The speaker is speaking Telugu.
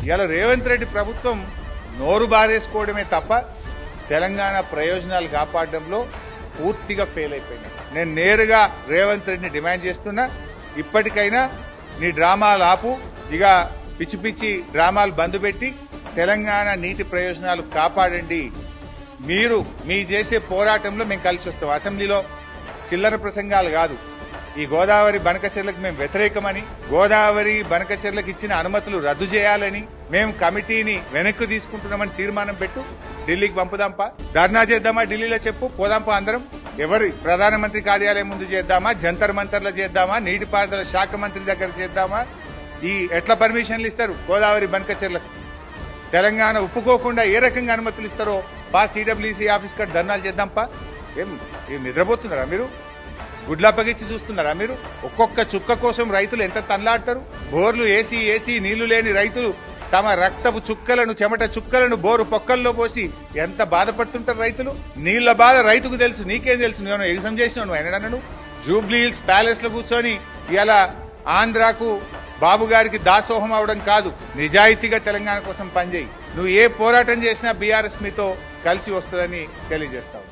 ఇవాళ రేవంత్ రెడ్డి ప్రభుత్వం నోరు బారేసుకోవడమే తప్ప తెలంగాణ ప్రయోజనాలు కాపాడడంలో పూర్తిగా ఫెయిల్ అయిపోయినా. నేను నేరుగా రేవంత్ రెడ్డిని డిమాండ్ చేస్తున్నా, ఇప్పటికైనా నీ డ్రామాలు ఆపు, ఇక పిచ్చి పిచ్చి డ్రామాలు బంద్ పెట్టి తెలంగాణ నీటి ప్రయోజనాలు కాపాడండి. మీరు మీ చేసే పోరాటంలో మేము కలిసి వస్తాం. అసెంబ్లీలో చిల్లర ప్రసంగాలు కాదు. ఈ గోదావరి బనకచెర్లకు మేము వ్యతిరేకమని, గోదావరి బనకచెర్లకు ఇచ్చిన అనుమతులు రద్దు చేయాలని, మేము కమిటీని వెనక్కి తీసుకుంటున్నామని తీర్మానం పెట్టు, ఢిల్లీకి పంపుదాంపా, ధర్నా చేద్దామా, ఢిల్లీలో చెప్పు, పోదాంపా అందరం. ఎవరి ప్రధానమంత్రి కార్యాలయం ముందు చేద్దామా, జంతర్ మంతర్లో చేద్దామా, నీటిపారుదల శాఖ మంత్రి దగ్గర చేద్దామా? ఈ ఎట్లా పర్మిషన్లు ఇస్తారు గోదావరి బనకచెర్లకు? తెలంగాణ ఒప్పుకోకుండా ఏ రకంగా అనుమతులు ఇస్తారో సిడబ్ల్యూసీ ఆఫీస్ కాడ ధర్నాలు చేద్దాంపా. ఏం నిద్రపోతున్నారా మీరు? గుడ్లప్పగిచ్చి చూస్తున్నారా మీరు? ఒక్కొక్క చుక్క కోసం రైతులు ఎంత తన్లాడతారు. బోర్లు ఏసీ నీళ్లు లేని రైతులు తమ రక్తపు చుక్కలను, చెమట చుక్కలను బోరు పొక్కల్లో పోసి ఎంత బాధపడుతుంటారు రైతులు. నీళ్ల బాధ రైతుకు తెలుసు, నీకేం తెలుసు? నువ్వు ఎగ్జామ్ చేసినావు నువ్వు? జూబ్లీ హిల్స్ ప్యాలెస్ లో కూర్చొని ఇలా ఆంధ్రాకు బాబు గారికి దాసోహం అవడం కాదు, నిజాయితీగా తెలంగాణ కోసం పనిచేయి. నువ్వు ఏ పోరాటం చేసినా బీఆర్ఎస్ మీతో కలిసి వస్తుందని తెలియజేస్తావు.